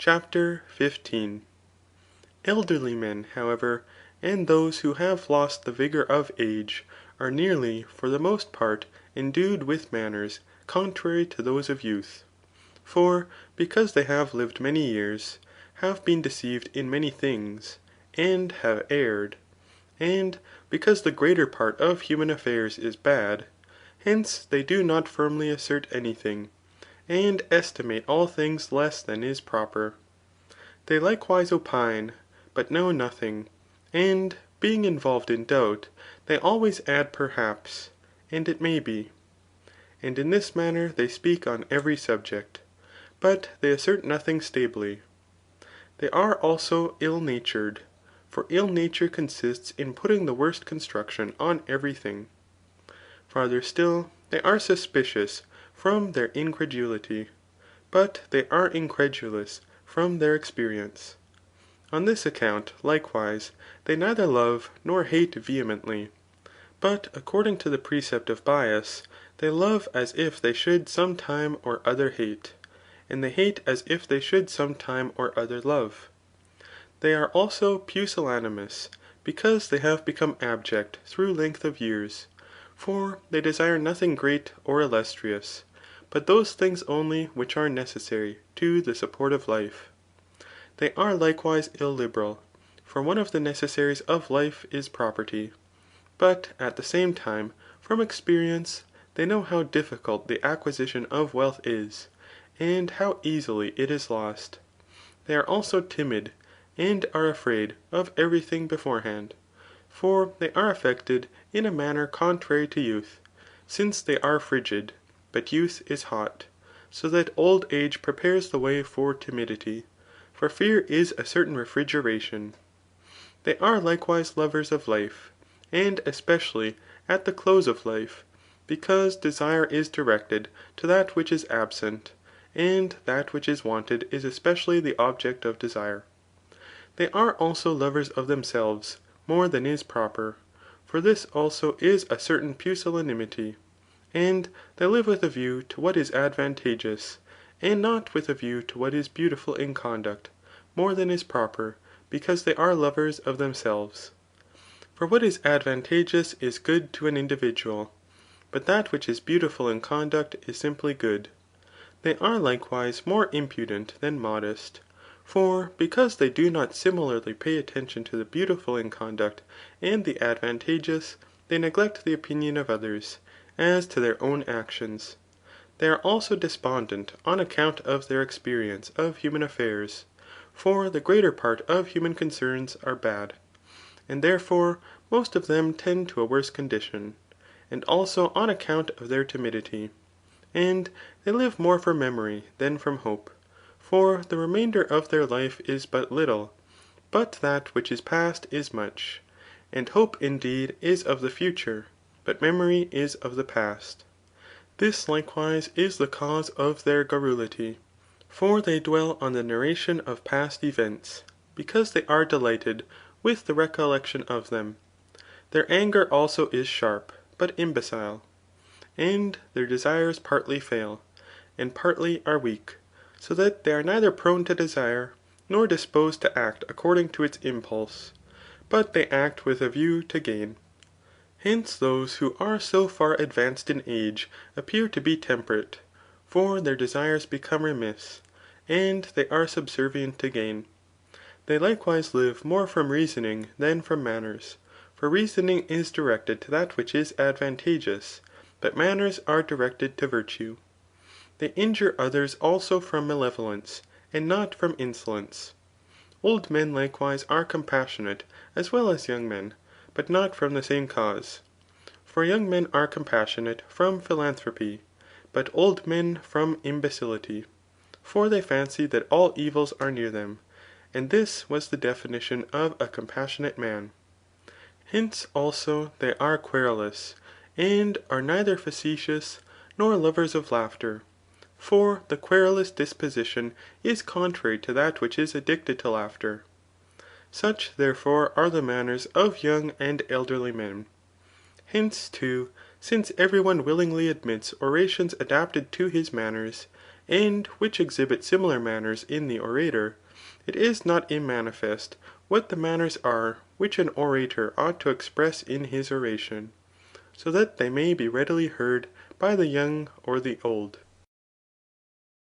CHAPTER 15. Elderly men, however, and those who have lost the vigour of age, are nearly, for the most part, endued with manners contrary to those of youth. For because they have lived many years, have been deceived in many things, and have erred, and because the greater part of human affairs is bad, hence they do not firmly assert any thing, and estimate all things less than is proper. They likewise opine, but know nothing, and being involved in doubt, they always add perhaps, and it may be. And in this manner they speak on every subject, but they assert nothing stably. They are also ill-natured, for ill nature consists in putting the worst construction on every thing. Farther still, they are suspicious from their incredulity, but they are incredulous from their experience. On this account, likewise, they neither love nor hate vehemently, but according to the precept of bias, they love as if they should some time or other hate, and they hate as if they should some time or other love. They are also pusillanimous, because they have become abject through length of years, for they desire nothing great or illustrious, but those things only which are necessary to the support of life. They are likewise illiberal, for one of the necessaries of life is property. But at the same time, from experience, they know how difficult the acquisition of wealth is, and how easily it is lost. They are also timid, and are afraid of every thing beforehand. For they are affected in a manner contrary to youth, since they are frigid, but youth is hot, so that old age prepares the way for timidity, for fear is a certain refrigeration. They are likewise lovers of life, and especially at the close of life, because desire is directed to that which is absent, and that which is wanted is especially the object of desire. They are also lovers of themselves more than is proper, for this also is a certain pusillanimity, and they live with a view to what is advantageous, and not with a view to what is beautiful in conduct, more than is proper, because they are lovers of themselves. For what is advantageous is good to an individual, but that which is beautiful in conduct is simply good. They are likewise more impudent than modest, for because they do not similarly pay attention to the beautiful in conduct and the advantageous, they neglect the opinion of others, as to their own actions. They are also despondent on account of their experience of human affairs, for the greater part of human concerns are bad, and therefore most of them tend to a worse condition, and also on account of their timidity. And they live more from memory than from hope, for the remainder of their life is but little, but that which is past is much. And hope indeed is of the future, but memory is of the past. This likewise is the cause of their garrulity, for they dwell on the narration of past events, because they are delighted with the recollection of them. Their anger also is sharp, but imbecile, and their desires partly fail, and partly are weak, so that they are neither prone to desire, nor disposed to act according to its impulse, but they act with a view to gain. Hence those who are so far advanced in age appear to be temperate, for their desires become remiss, and they are subservient to gain. They likewise live more from reasoning than from manners, for reasoning is directed to that which is advantageous, but manners are directed to virtue. They injure others also from malevolence, and not from insolence. Old men likewise are compassionate as well as young men, but not from the same cause. For young men are compassionate from philanthropy, but old men from imbecility, for they fancy that all evils are near them, and this was the definition of a compassionate man. Hence also they are querulous, and are neither facetious nor lovers of laughter, for the querulous disposition is contrary to that which is addicted to laughter. Such, therefore, are the manners of young and elderly men. Hence, too, since every one willingly admits orations adapted to his manners, and which exhibit similar manners in the orator, it is not immanifest what the manners are which an orator ought to express in his oration, so that they may be readily heard by the young or the old.